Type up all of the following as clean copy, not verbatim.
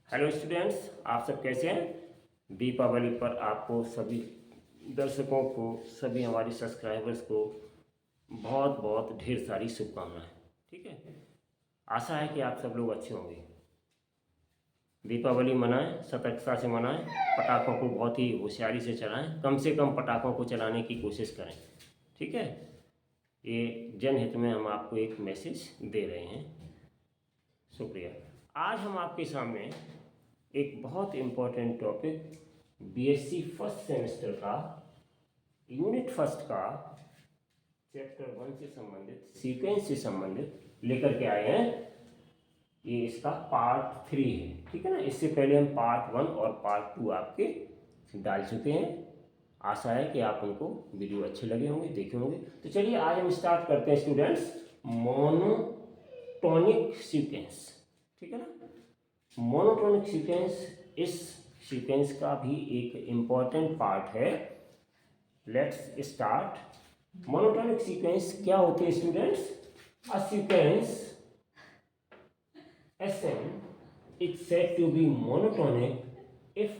Hello students, आप सब कैसे हैं। दीपावली पर आपको सभी दर्शकों को, सभी हमारी सब्सक्राइबर्स को बहुत बहुत ढेर सारी शुभकामनाएं। ठीक है, आशा है कि आप सब लोग अच्छे होंगे। दीपावली मनाएं, सतर्कता से मनाएं, पटाखों को बहुत ही होशियारी से चलाएं, कम से कम पटाखों को चलाने की कोशिश करें। ठीक है, ये जनहित में हम आपको एक मैसेज दे रहे हैं। शुक्रिया। आज हम आपके सामने एक बहुत important topic BSc first semester का यूनिट फर्स्ट का चैप्टर 1 से संबंधित, सीक्वेंस से संबंधित लेकर के आए हैं। ये इसका पार्ट 3 है। ठीक है ना। इससे पहले हम पार्ट 1 और पार्ट 2 आपके डाल चुके हैं। आशा है कि आप उनको वीडियो अच्छे लगे होंगे, देखे होंगे। तो चलिए आज हम स्टार्ट करते हैं स्टूडेंट्स, मोनोटोनिक सीक्वेंस। ठीक है ना। मोनोटोनिक सीक्वेंस इस सीक्वेंस का भी एक इम्पॉर्टेंट पार्ट है। Let's start. मोनोटोनिक सीक्वेंस क्या होती है students? A sequence Sn is said to be monotonic if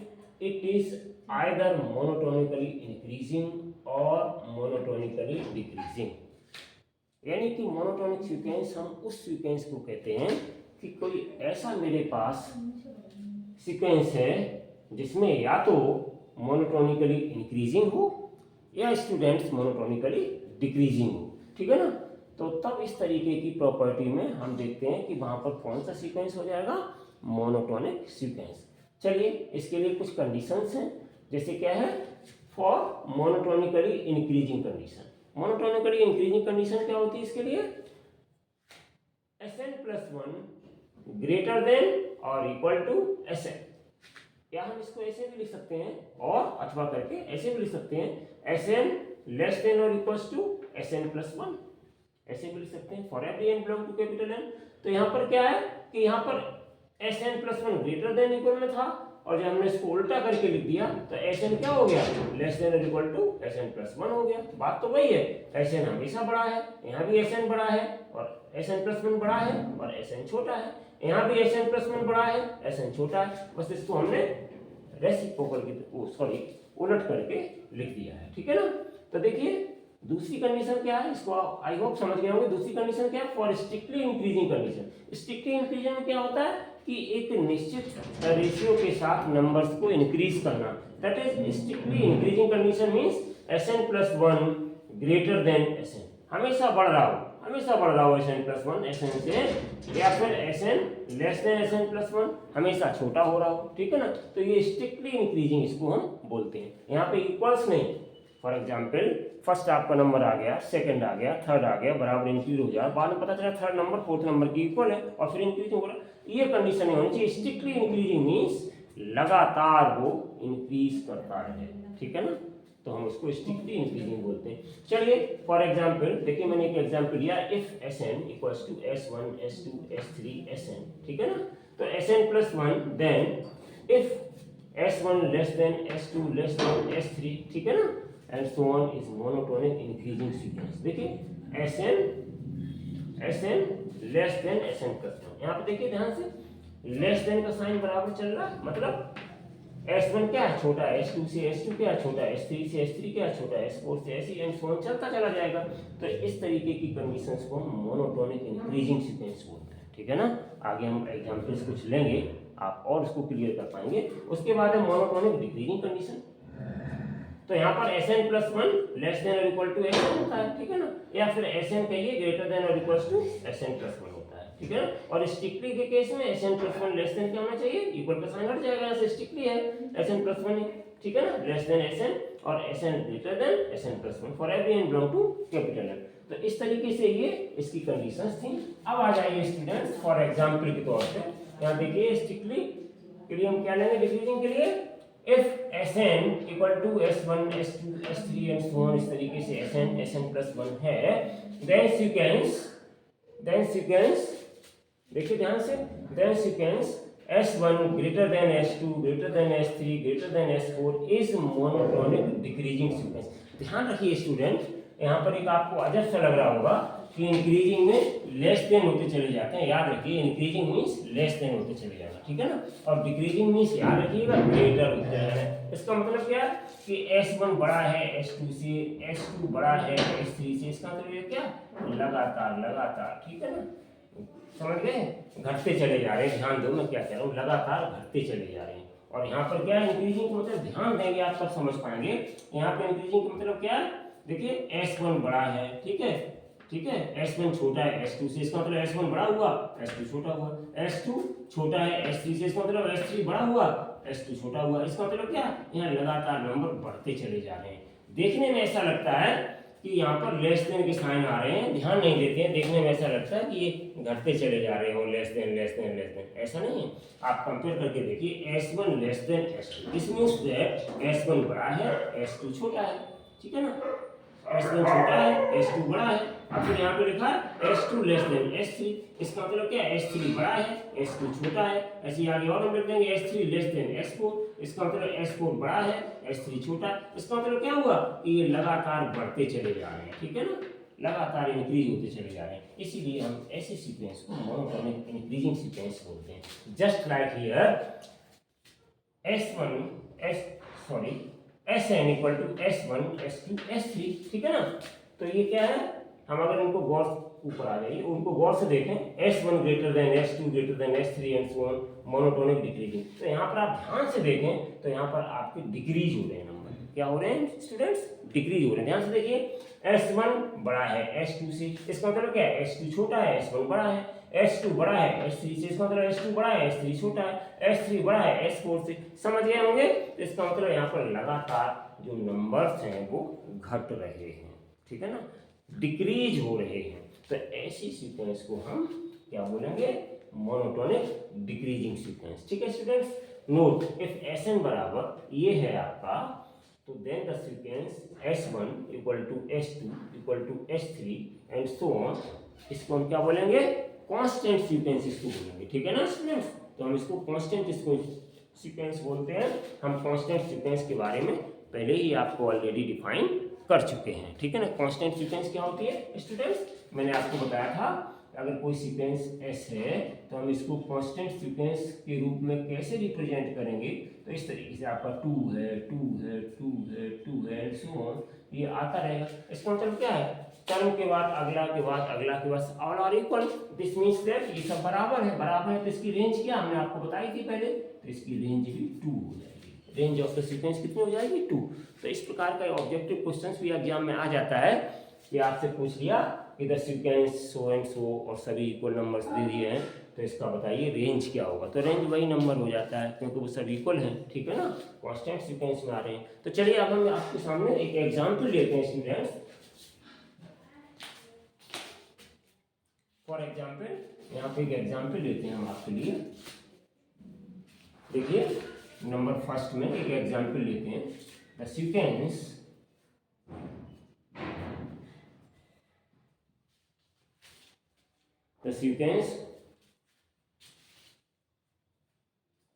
it is either monotonically increasing or monotonically decreasing। यानी कि मोनोटोनिक सीक्वेंस हम उस सीक्वेंस को कहते हैं कि कोई ऐसा मेरे पास सीक्वेंस है जिसमें या तो मोनोटोनिकली इंक्रीजिंग हो या स्टूडेंट्स मोनोटोनिकली डिक्रीजिंग हो। ठीक है ना। तो तब इस तरीके की प्रॉपर्टी में हम देखते हैं कि वहां पर कौन सा सीक्वेंस हो जाएगा, मोनोटोनिक सीक्वेंस। चलिए इसके लिए कुछ कंडीशंस हैं। जैसे क्या है, for monotonically increasing condition. Monotonically increasing condition क्या होती है इसके लिए? Sn+1 ग्रेटर देन और इक्वल टू Sn। या हम इसको ऐसे भी लिख सकते हैं और अथवा करके ऐसे भी लिख सकते हैं, Sn लेस देन और इक्वल्स टू Sn+1। ऐसे भी लिख सकते हैं for every n belong to capital N। तो यहाँ पर क्या है कि यहाँ पर Sn+1 ग्रेटर देन इक्वल में था, और जब हमने इसको उल्टा करके लिख दिया तो Sn क्या हो गया, लेस देन और इक्वल टू Sn+1 हो गया। बात तो वही है, Sn हमेशा बड़ा है, यहाँ भी Sn बड़ा है और Sn+1 बड़ा है और Sn छोटा है, यहाँ भी Sn+1 बड़ा है, Sn छोटा है। बस इसको हमने रेसिप्रोकल की उलट करके लिख दिया है। ठीक है ना। तो देखिए दूसरी कंडीशन क्या है, इसको आई होप समझ गए होंगे। दूसरी कंडीशन क्या है, for strictly increasing condition. Strictly increasing में क्या होता है कि एक निश्चित रेशियो के साथ नंबर्स को इंक्रीज करना। That is strictly increasing condition means Sn+1 greater than Sn। हमेशा बढ़ रहा हो, हमेशा बढ़ रहा हो Sn+1 Sn से, या फिर Sn लेस देन Sn+1 हमेशा छोटा हो रहा हो। ठीक है ना। तो ये स्ट्रिक्टली इंक्रीजिंग इसको हम बोलते हैं। यहाँ पे इक्वल्स नहीं। फॉर एग्जाम्पल फर्स्ट आपका नंबर आ गया, सेकंड आ गया, थर्ड आ गया, बराबर इंक्रीज हो जाए, बाद में पता चला थर्ड नंबर फोर्थ नंबर की इक्वल है और फिर इंक्रीज हो रहा है। ये कंडीशन नहीं होनी चाहिए। स्ट्रिक्टली इंक्रीजिंग मींस लगातार वो इंक्रीज करता रहे। ठीक है ना। तो हम उसको स्ट्रिक्टली इंक्रीजिंग बोलते हैं। चलिए फॉर एग्जाम्पल देखिए, मैंने एक एग्जाम्पल लिया, if Sn equals to S1 S2 S3 Sn। ठीक है ना। तो Sn+1 then if S1 less than S2 less than S3। ठीक है ना। And so on is monotonic increasing sequence. देखिए Sn लेस देन Sn+1। यहाँ पे देखिए ध्यान से, लेस देन का साइन बराबर चल रहा है, मतलब S1 क्या है, छोटा है, S2 से S2 क्या है, छोटा है, S3 से S3 क्या है, छोटा है, S4 से ऐसे एंड सो ऑन चलता चला जाएगा। तो इस तरीके की कंडीशंस को हम मोनोटोनिक इंक्रीजिंग सीक्वेंस बोलते हैं। ठीक है ना। आगे हम एग्जांपल्स कुछ लेंगे, आप और इसको क्लियर कर पाएंगे। उसके बाद है मोनोटोनिक डिक्रीजिंग कंडीशन। तो यहाँ पर Sn+1 लेस देन और इक्वल टू Sn होता है। ठीक है ना। या फिर Sn कहिए ग्रेटर देन और इक्वल टू Sn+1 होता है। ठीक है ना। और स्ट्रिक्टली के केस में Sn+1 लेस देन क्या होना चाहिए, इक्वल का साइन हट जाएगा, ऐसे स्ट्रिक्टली है Sn+1। ठीक है ना। लेस देन Sn और Sn greater than Sn+1 for every n belong to capital N। तो इस तरीके से ये इसकी कंडीशंस थी। अब आ जाइए स्टूडेंट्स फॉर एग्जांपल के तौर पे, यहाँ देखिए स्ट्रिक्टली के लिए हम क्या लेंगे, डिक्रीजिंग के लिए if Sn equal to S1 S2 S3 and so on, इस तरीके से Sn+1 है, then sequence देखिए ध्यान से, then sequence S1 greater than S2 greater than S3 greater than S4 is monotonic decreasing sequence. ध्यान रखिए स्टूडेंट, यहाँ पर एक आपको अजब सा लग रहा होगा कि इंक्रीजिंग में लेस देन होते चले जाते हैं, याद रखिए इंक्रीजिंग मीन्स लेस देन होते चले जाना, ठीक है ना, और डिक्रीजिंग मीन्स याद रखिएगा ग्रेटर होते चले जाना। इसका मतलब क्या है कि S1 बड़ा है S2 से, S2 बड़ा है S3 से, इसका मतलब ये क्या लगातार लगातार, ठीक है ना, समझ गए, घटते चले जा रहे हैं, ध्यान दो मैं क्या कह रहा हूँ, लगातार घटते चले जा रहे हैं। और यहाँ पर क्या है इंक्रीजिंग का मतलब, ध्यान देंगे आप तब समझ पाएंगे। यहाँ पे इंक्रीजिंग का मतलब क्या है, देखिए S1 बड़ा है, ठीक है, ठीक है, S1 छोटा है S2 से, इसका मतलब S1 बड़ा हुआ S2 छोटा हुआ, S2 छोटा है S3 से, इसका मतलब S3 बड़ा हुआ S2 छोटा हुआ। इसका मतलब क्या, यहाँ लगातार नंबर बढ़ते चले जा रहे हैं। देखने में ऐसा लगता है कि यहाँ पर लेस देन के साइन आ रहे हैं, ध्यान नहीं देते हैं, देखने में ऐसा लगता है कि ये घटते चले जा रहे हो, less than less than less than, ऐसा नहीं है। आप कंपेयर करके देखिए S1 less than S2, this means that S1 बड़ा है S2 छोटा है, ठीक है ना, S1 छोटा है S2 बड़ा है। अब फिर यहाँ पे लिखा है S2 लेस देन S3, इसका मतलब क्या है S3 बड़ा है S2 छोटा है। ऐसे आगे और हम लिख देंगे S3 लेस देन S4, इसका मतलब S4 बड़ा है S3 छोटा। इसका मतलब क्या हुआ कि ये लगातार बढ़ते चले जा रहे हैं, ठीक है ना, लगातार इंक्रीज होते चले जा रहे हैं। इसीलिए हम ऐसे सीक्वेंस को मोनोटोनिक इंक्रीजिंग सीक्वेंस बोलते हैं। Just like here Sn equal to S1 S2 S3, ठीक है ना। तो ये क्या है, हम अगर इनको गौर ऊपर आ जाइए, उनको गौर से देखें, S1 greater than S2 greater than S3 and so on, monotonic decreasing. तो यहाँ पर आप ध्यान से देखें तो यहाँ पर आपके डिक्रीज हो रहे हैं नंबर, क्या हो रहे हैं स्टूडेंट्स, डिक्रीज हो रहे हैं। ध्यान से देखिए S1 बड़ा है S2 से, इसका मतलब क्या है S2 छोटा है S1 बड़ा है, S2 बड़ा है S3 से, इसका मतलब S2 बड़ा है S3 छोटा है, S3 बड़ा है S4 से, समझ गए होंगे। तो इसका मतलब यहाँ पर लगातार जो नंबर्स हैं वो घट रहे हैं, ठीक है ना, डिक्रीज हो रहे हैं। तो ऐसी सीक्वेंस को हम क्या बोलेंगे, मोनोटोनिक डिक्रीजिंग सीक्वेंस, ठीक है स्टूडेंट्स। नोट इफ Sn बराबर ये है आपका, तो then the sequence S1 equal to S2 equal to S3 and so on, इसको हम क्या बोलेंगे, कांस्टेंट सीक्वेंस इसको बोलेंगे, ठीक है ना स्टूडेंट्स। तो हम इसको कांस्टेंट सीक्वेंस बोलते हैं। हम कांस्टेंट सीक्वेंस के बारे में पहले ही आपको ऑलरेडी डिफाइन कर चुके हैं, ठीक है ना। कांस्टेंट सीक्वेंस क्या होती है स्टूडेंट्स, मैंने आपको बताया था, अगर कोई सीक्वेंस S है तो हम इसको कांस्टेंट सीक्वेंस के रूप में कैसे रिप्रेजेंट करेंगे, तो इस तरीके से आपका 2 है 2 है 2 है 2 है एंड सो ऑन, ये आता रहेगा। इसका मतलब क्या है, टर्म के बाद अगला के बाद अगला के बाद all are equal, this means that ये सब बराबर है, बराबर है। तो इसकी रेंज क्या हमने आपको बताई थी पहले, तो इसकी रेंज भी 2 हो जाएगी, रेंज ऑफ द सीक्वेंस कितनी हो जाएगी 2। तो इस प्रकार का ऑब्जेक्टिव क्वेश्चंस भी एग्जाम में आ जाता है कि आपसे पूछ लिया कि the sequence so and so और सभी इक्वल नंबर्स दे दिए हैं, तो इसका बताइए रेंज क्या होगा। तो रेंज वही नंबर हो जाता है क्योंकि वो सब इक्वल हैं, ठीक है ना, कांस्टेंट सीक्वेंस में आ रहे हैं। तो चलिए अब हम आपके सामने एक एग्जाम्पल लेते हैं स्टूडेंट्स। फॉर एग्जाम्पल यहाँ पे एक एग्जाम्पल लेते हैं हम आपके लिए, देखिए नंबर फर्स्ट में एक एग्जाम्पल लेते हैं। द सीक्वेंस the sequence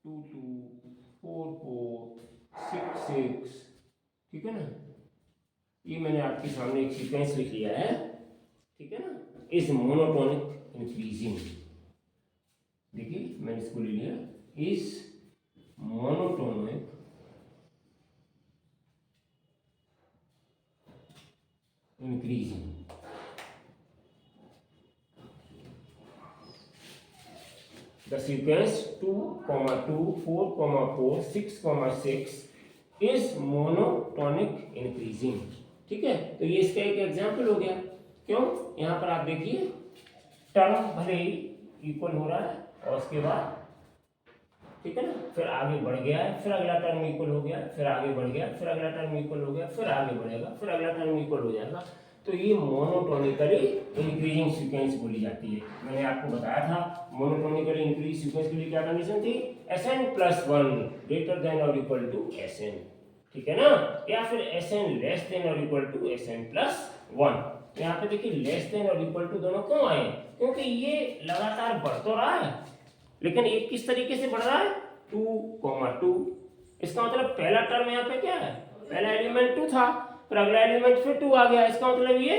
2 2 4 4 6 6, ठीक है ना, ये मैंने आपके सामने एक सीक्वेंस लिख लिया है, ठीक है ना, इज मोनोटोनिक इंक्रीजिंग। देखिए मैंने इसको ले लिया, is monotonic increasing. The sequence 2, 2, 4, 4, 6, 6 is monotonic increasing, ठीक है। तो ये इसका एक एग्जाम्पल हो गया। क्यों, यहाँ पर आप देखिए टर्म भले ही इक्वल हो रहा है और उसके बाद, ठीक है ना, फिर आगे बढ़ गया है, फिर अगला टर्म इक्वल हो गया, फिर आगे बढ़ गया, फिर अगला टर्म इक्वल हो गया, फिर आगे बढ़ेगा, फिर अगला टर्म इक्वल हो जाएगा। तो ये मोनोटोनिकली इंक्रीजिंग सीक्वेंस बोली जाती है। मैंने आपको बताया था मोनोटोनिकली इंक्रीज सीक्वेंस के लिए क्या कंडीशन थी, Sn + 1 ग्रेटर देन और इक्वल टू Sn, ठीक है ना, या फिर Sn लेस देन और इक्वल टू Sn + 1। यहाँ पे देखिए लेस देन और इक्वल टू दोनों क्यों आए, क्योंकि ये लगातार बढ़ तो रहा है, लेकिन एक किस तरीके से बढ़ रहा है 2, 2। इसका मतलब पहला टर्म यहाँ पे क्या है, पहला एलिमेंट 2 था, फिर अगला एलिमेंट फिर 2 आ गया, इसका मतलब ये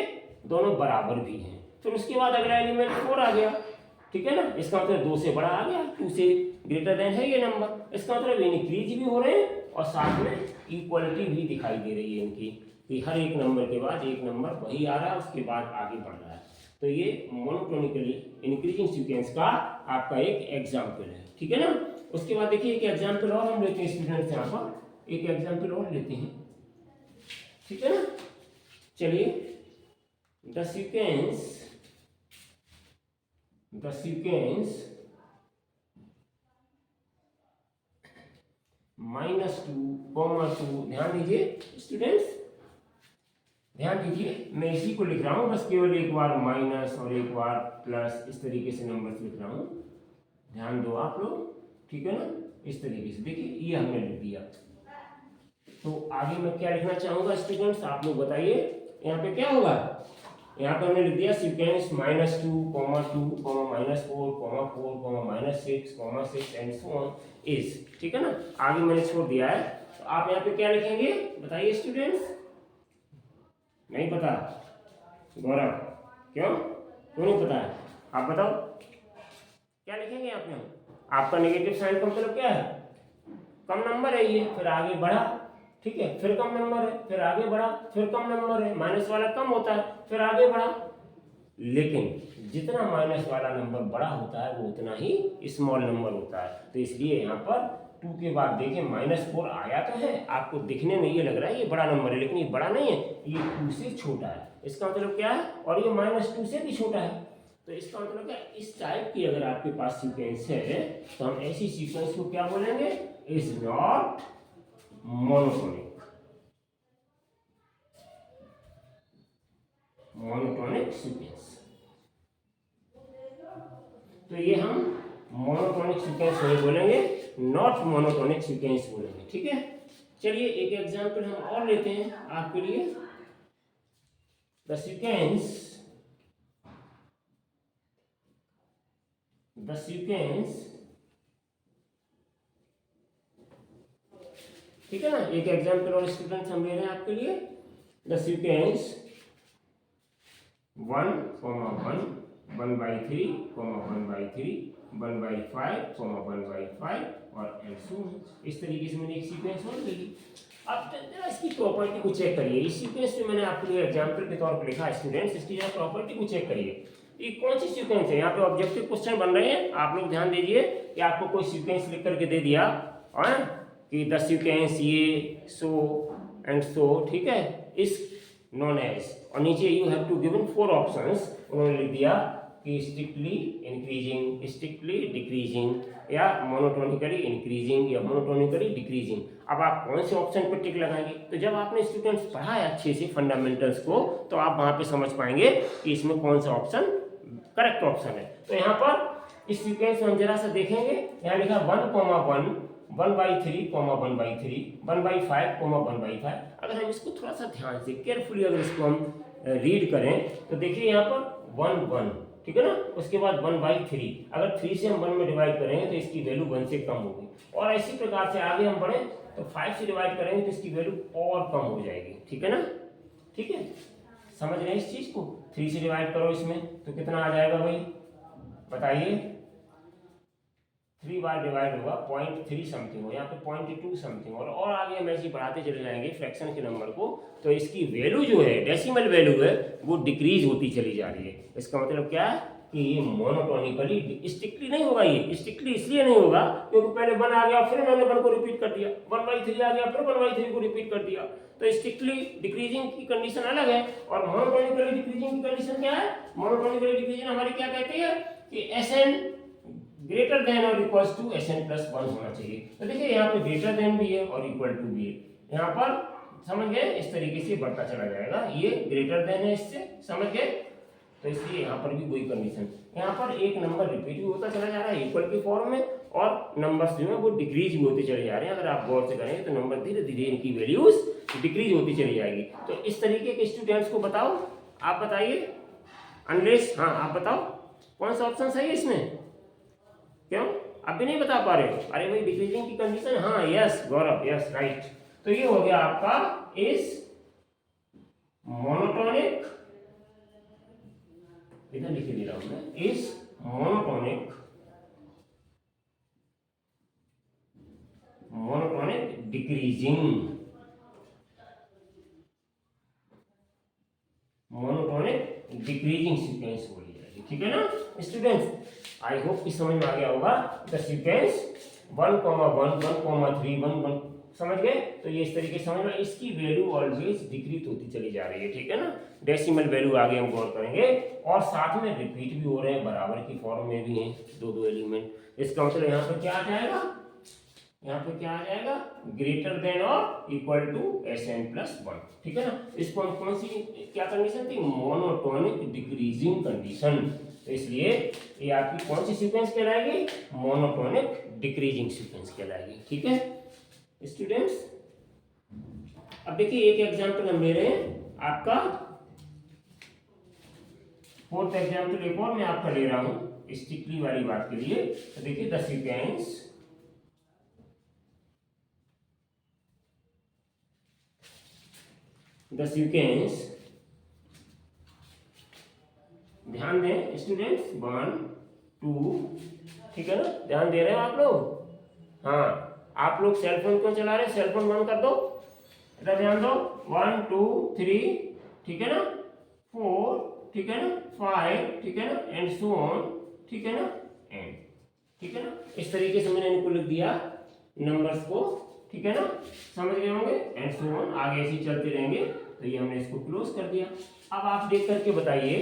दोनों बराबर भी हैं। फिर उसके बाद अगला एलिमेंट 4 आ गया, ठीक है ना, इसका मतलब 2 से बड़ा आ गया, 2 से ग्रेटर देन है ये नंबर, इसका मतलब इंक्रीज भी हो रहे हैं और साथ में इक्वलिटी भी दिखाई दे रही है इनकी, कि हर एक नंबर के बाद एक नंबर वही आ रहा है, उसके बाद आगे बढ़ रहा है। तो ये मोनोटोनिकली इंक्रीजिंग सीक्वेंस का आपका एक एग्जाम्पल है, ठीक है ना। उसके बाद देखिए एक एग्जाम्पल और हम लेते हैं स्टूडेंट्स, यहाँ पर एक एग्जाम्पल और लेते हैं, ठीक है ना। चलिए, द सीक्वेंस -2, ध्यान दीजिए स्टूडेंट्स, ध्यान दीजिए, मैं इसी को लिख रहा हूं, बस केवल एक बार माइनस और एक बार प्लस, इस तरीके से नंबर्स लिख रहा हूं, ध्यान दो आप लोग, ठीक है ना। इस तरीके से देखिए ये हमने लिख दिया। तो आगे मैं क्या लिखना चाहूंगा स्टूडेंट्स, आप लोग बताइए, यहाँ पे क्या होगा। यहाँ पर हमने लिख दिया sequence -2, -2, -4, -4, -6, -6 and so on is, ठीक है ना। आगे मैंने छोड़ दिया है, तो आप यहाँ पे क्या लिखेंगे बताइए स्टूडेंट्स। नहीं पता गौरव, क्यों नहीं पता है, आप बताओ क्या लिखेंगे यहाँ पे। आपका नेगेटिव साइन का मतलब क्या है, कम नंबर है ये, फिर आगे बढ़ा, ठीक है, फिर कम नंबर है, फिर आगे बढ़ा, फिर कम नंबर है, माइनस वाला कम होता है, फिर आगे बढ़ा। लेकिन जितना माइनस वाला नंबर बड़ा होता है वो उतना ही स्मॉल नंबर होता है। तो इसलिए यहाँ पर 2 के बाद देखिए -4 आया तो है, आपको दिखने में ये लग रहा है ये बड़ा नंबर है, लेकिन ये बड़ा नहीं है, ये 2 से छोटा है। इसका मतलब क्या है, और ये -2 से भी छोटा है। तो इसका मतलब क्या, इस टाइप की अगर आपके पास सीक्वेंस है तो हम ऐसी सीक्वेंस को क्या बोलेंगे, इज नॉट मोनोटोनिक सीक्वेंस। तो ये हम मोनोटोनिक सीक्वेंस नहीं बोलेंगे, नॉट मोनोटोनिक सीक्वेंस बोलेंगे, ठीक है। चलिए एक एग्जांपल हम और लेते हैं आपके लिए। द सीक्वेंस ठीक है ना, एक एग्जांपल और स्टूडेंट्स हम ले रहे हैं आपके लिए। द सीक्वेंस 1, 1, 1/3, 1/3, 1/5, 1/5 और एंड सो ऑन। इस तरीके से मैंने एक सीक्वेंस और ले ली। अब जरा इसकी प्रॉपर्टी को चेक करिए। इस सीक्वेंस में मैंने आपके लिए एग्जांपल के तौर पर लिखा स्टूडेंट्स, इसकी जरा प्रॉपर्टी को चेक करिए। ये कौन सी सीक्वेंस है, यहाँ पे ऑब्जेक्टिव क्वेश्चन बन रहे हैं, आप लोग ध्यान दीजिए कि आपको कोई सीक्वेंस लिख करके दे दिया और कि द सीक्वेंस ये सो एंड सो, ठीक है, इस नोन एज, और नीचे you have to given 4 options. उन्होंने लिख दिया कि स्ट्रिक्टली इंक्रीजिंग, स्ट्रिक्टली डिक्रीजिंग, या मोनोटोनिकली इंक्रीजिंग या मोनोटोनिकली डिक्रीजिंग। अब आप कौन से ऑप्शन पर टिक लगाएंगे। तो जब आपने स्टूडेंट्स पढ़ा है अच्छे से फंडामेंटल्स को, तो आप वहाँ पे समझ पाएंगे कि इसमें कौन सा ऑप्शन करेक्ट ऑप्शन है। तो यहाँ पर इस सीक्वेंस में हम जरा सा देखेंगे, यहाँ लिखा 1, 1, 1/3, 1/3, 1/5, 1/5। अगर हम इसको थोड़ा सा ध्यान से केयरफुली अगर इसको हम रीड करें तो देखिए यहाँ पर 1, 1, ठीक है ना, उसके बाद 1/3। अगर 3 से हम 1 में डिवाइड करेंगे तो इसकी वैल्यू 1 से कम होगी, और इसी प्रकार से आगे हम बढ़े तो 5 से डिवाइड करेंगे तो इसकी वैल्यू और कम हो जाएगी, ठीक है ना। ठीक है, समझ रहे हैं इस चीज को। 3 से डिवाइड करो इसमें तो कितना आ जाएगा भाई बताइए। 3 बार डिवाइड होगा 0.3 समथिंग हो, यहाँ पे 0.2 समथिंग, और आगे हम ऐसे बढ़ाते चले जाएंगे फ्रैक्शन के नंबर को, तो इसकी वैल्यू जो है डेसिमल वैल्यू है वो डिक्रीज होती चली जा रही है। इसका मतलब क्या है कि ये मोनोटोनिकली स्ट्रिक्टली नहीं होगा। ये स्ट्रिक्टली इसलिए नहीं होगा क्योंकि पहले 1 आ गया फिर मैंने 1 को रिपीट कर दिया, 1/3 आ गया फिर 1/3 को रिपीट कर दिया। तो स्ट्रिक्टली डिक्रीजिंग की कंडीशन अलग है और मोनोटोनिकली डिक्रीजिंग की कंडीशन क्या है। मोनोटोनिकली डिक्रीजिंग हमारी क्या कहती है कि Sn ग्रेटर देन और इक्वल टू Sn+1 होना चाहिए। तो देखिए यहाँ पे ग्रेटर देन भी है और इक्वल टू भी है, यहाँ पर समझ गए, इस तरीके से बढ़ता चला जाएगा। ये ग्रेटर देन है इससे, समझ गए, तो इसलिए यहाँ पर भी वही कंडीशन। यहाँ पर एक नंबर रिपीट भी होता चला जा रहा है इक्वल की फॉर्म में, और नंबर्स जो है वो डिक्रीज भी होते चले जा रहे हैं। अगर आप गौर से करेंगे तो नंबर धीरे धीरे इनकी वैल्यूज डिक्रीज होती चली जाएगी। तो इस तरीके के स्टूडेंट्स को बताओ, आप बताइए अनलेस, हाँ आप बताओ कौन सा ऑप्शन सही है इसमें। क्यों आप भी नहीं बता पा रहे हो। अरे भाई डिक्रीजिंग की कंडीशन, हाँ यस गौरव, यस राइट। तो ये हो गया आपका इस मोनोटोनिक इधर लिख दे रहा हूं मैं, is monotonic decreasing, monotonic decreasing sequence बोली जाएगी। ठीक है ना स्टूडेंट्स, आई होप कि समझ में आ गया होगा। द सीक्वेंस 1,1 1,3 1 समझ गए। तो ये इस तरीके से समझ में, इसकी वैल्यू ऑलवेज डिक्रीज होती चली जा रही है। ठीक है ना, डेसिमल वैल्यू आगे हम गौर करेंगे, और साथ में रिपीट भी हो रहे हैं, बराबर की फॉर्म में भी हैं दो एलिमेंट। इसका मतलब यहाँ पर क्या आ जाएगा, यहाँ पे क्या आ जाएगा, ग्रेटर देन और इक्वल टू Sn+1। ठीक है ना, इसको हम कौन सी क्या कंडीशन थी, मोनोटोनिक डिक्रीजिंग कंडीशन। तो इसलिए ये आपकी कौन सी सीक्वेंस कहलाएगी, मोनोटोनिक डिक्रीजिंग सीक्वेंस कहलाएगी। ठीक है स्टूडेंट्स, अब देखिए एक एग्जांपल हम ले रहे हैं आपका, फोर्थ एग्जांपल एक और मैं आपका ले रहा हूं स्ट्रिक्टली वाली बात के लिए। तो देखिए द सीक्वेंस ध्यान दें स्टूडेंट्स, 1 2, ठीक है ना, ध्यान दे रहे हैं आप लोग। हाँ, आप लोग सेल फोन क्यों चला रहे हैं, सेल फोन बंद कर दो, इधर ध्यान दो। 1 2 3, ठीक है ना, 4, ठीक है ना, 5, ठीक है ना, एंड सो ऑन, ठीक है ना, एंड। ठीक है ना, इस तरीके से मैंने इनको लिख दिया नंबर्स को। ठीक है ना, समझ गए होंगे, एंड सो ऑन, आगे ऐसे ही चलते रहेंगे। तो ये हमने इसको क्लोज कर दिया। अब आप देख करके बताइए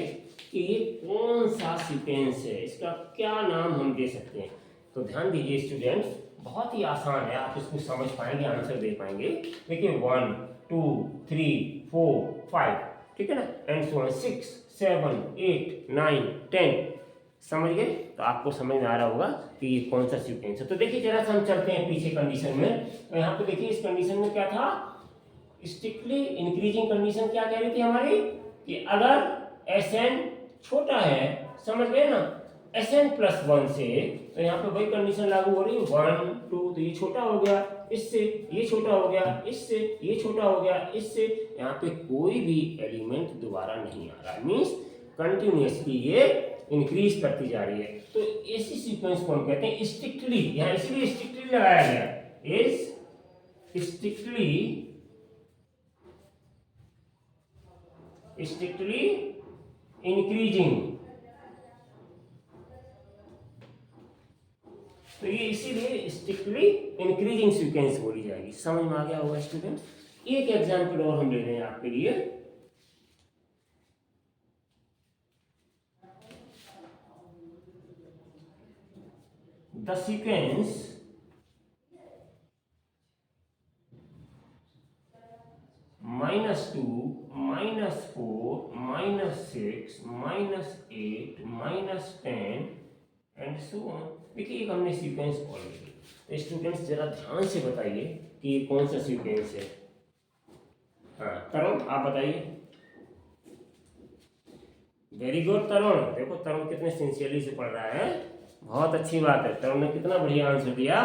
कि ये कौन सा सीक्वेंस है, इसका क्या नाम हम दे सकते हैं। तो ध्यान दीजिए स्टूडेंट्स, बहुत ही आसान है, आप इसको समझ पाएंगे, आंसर दे पाएंगे। देखिए 1 2 3 4 5, ठीक है ना, एंड सो ऑन 6 7 8 9 10, समझ गए। तो आपको समझ में आ रहा होगा कि ये कौन सा सीक्वेंस है। तो देखिए जरा सा हम चलते हैं पीछे कंडीशन में। तो यहाँ पे देखिए इस कंडीशन में क्या था, स्ट्रिक्टली इंक्रीजिंग कंडीशन क्या कह रही थी हमारी, कि अगर Sn छोटा है, समझ गए ना, Sn+1 से, तो यहाँ पे वही कंडीशन लागू हो रही है। 1 2, तो ये छोटा हो गया इससे, ये छोटा हो गया इससे, ये छोटा हो गया इससे, यहाँ पे कोई भी एलिमेंट दोबारा नहीं आ रहा, मीन्स कंटिन्यूअसली ये इंक्रीज करती जा रही है। तो ऐसी सीक्वेंस को हम कहते हैं स्ट्रिक्टली, यहाँ इसीलिए स्ट्रिक्टली लगाया गया, इज स्ट्रिक्टली इंक्रीजिंग। तो ये इसीलिए स्ट्रिक्टली इंक्रीजिंग सीक्वेंस बोली जाएगी। समझ में आ गया होगा स्टूडेंट्स। एक एग्जांपल और हम ले रहे हैं आपके लिए, the sequence -2 -4 -6 -8 -10 and so on. देखिए एक हमने सीक्वेंस और लिखी। तो स्टूडेंट्स जरा ध्यान से बताइए कि ये कौन सा सीक्वेंस है। हाँ तरुण आप बताइए। वेरी गुड तरुण, देखो तरुण कितने सिंसियरली से पढ़ रहा है, बहुत अच्छी बात है। तरुण ने कितना बढ़िया आंसर दिया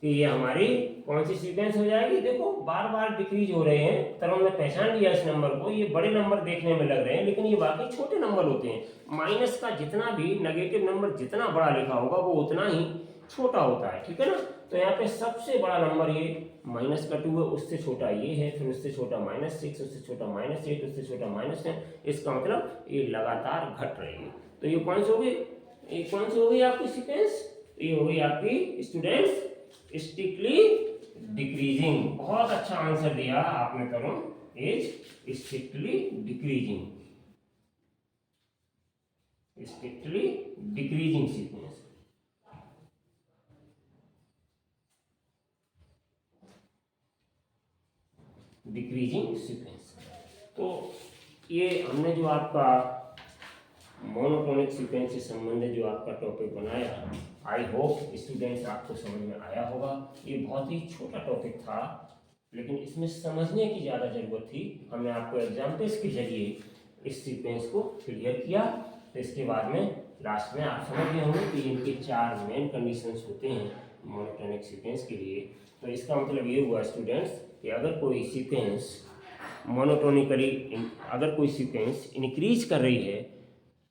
कि ये हमारी कौन सी सीक्वेंस हो जाएगी। देखो बार बार डिक्रीज हो रहे हैं, तरुण ने पहचान लिया इस नंबर को। ये बड़े नंबर देखने में लग रहे हैं, लेकिन ये वाकई छोटे नंबर होते हैं। माइनस का जितना भी नेगेटिव नंबर जितना बड़ा लिखा होगा वो उतना ही छोटा होता है, ठीक है ना। तो यहाँ पे सबसे बड़ा नंबर ये -2 है, उससे छोटा ये है, फिर उससे छोटा -6, उससे छोटा -8, उससे छोटा -10। इसका मतलब ये लगातार घट रही है। तो ये कौन सी होगी, ये कौन सी होगी आपकी सीक्वेंस, ये होगी आपकी स्टूडेंट्स स्ट्रिक्टली डिक्रीजिंग। बहुत अच्छा आंसर दिया आपने Tarun, is strictly decreasing, strictly decreasing sequence. Decreasing sequence. तो ये हमने जो आपका मोनोटोनिक सीक्वेंस से संबंधित जो आपका टॉपिक बनाया, आई होप स्टूडेंट्स आपको समझ में आया होगा। ये बहुत ही छोटा टॉपिक था, लेकिन इसमें समझने की ज़्यादा ज़रूरत थी। हमने आपको एग्जाम्पल्स के जरिए इस सीक्वेंस को क्लियर किया। तो इसके बाद में लास्ट में आप समझ गए होंगे कि इनके 4 मेन कंडीशंस होते हैं मोनोटोनिक सीक्वेंस के लिए। तो इसका मतलब ये हुआ स्टूडेंट्स कि अगर कोई सीक्वेंस मोनोटोनिकली, अगर कोई सीक्वेंस इंक्रीज कर रही है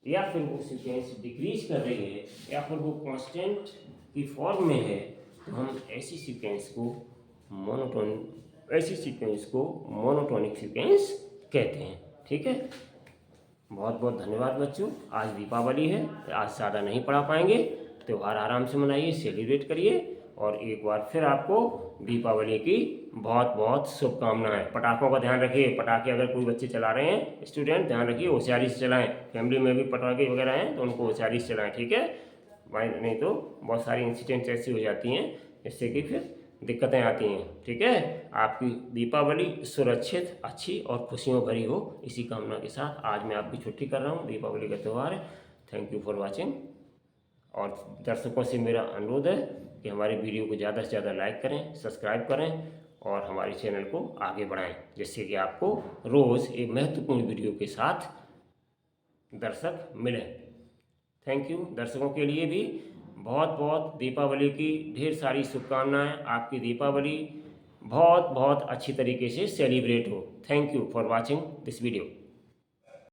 या फिर वो सीक्वेंस डिक्रीज कर रही है या फिर वो कांस्टेंट की फॉर्म में है, तो हम ऐसी सीक्वेंस को मोनोटोनिक सीक्वेंस कहते हैं। ठीक है, बहुत बहुत धन्यवाद बच्चों। आज दीपावली है, आज ज़्यादा नहीं पढ़ा पाएंगे, त्यौहार आराम से मनाइए, सेलिब्रेट करिए, और एक बार फिर आपको दीपावली की बहुत बहुत शुभकामनाएं। पटाखों का ध्यान रखिए, पटाखे अगर कोई बच्चे चला रहे हैं, स्टूडेंट ध्यान रखिए, होशियारी से चलाएं। फैमिली में भी पटाखे वगैरह हैं तो उनको होशियारी से चलाएं, ठीक है भाई, नहीं तो बहुत सारी इंसिडेंट्स ऐसी हो जाती हैं जिससे कि फिर दिक्कतें आती हैं। ठीक है, आपकी दीपावली सुरक्षित, अच्छी और खुशियों भरी हो, इसी कामना के साथ आज मैं आपकी छुट्टी कर रहा हूँ। दीपावली का त्यौहार है। Thank you for watching. और दर्शकों से मेरा अनुरोध है कि हमारे वीडियो को ज़्यादा से ज़्यादा लाइक करें, सब्सक्राइब करें और हमारे चैनल को आगे बढ़ाएं, जिससे कि आपको रोज़ एक महत्वपूर्ण वीडियो के साथ दर्शक मिलें। Thank you. दर्शकों के लिए भी बहुत बहुत दीपावली की ढेर सारी शुभकामनाएं। आपकी दीपावली बहुत बहुत अच्छी तरीके से सेलिब्रेट हो। Thank you for watching this video.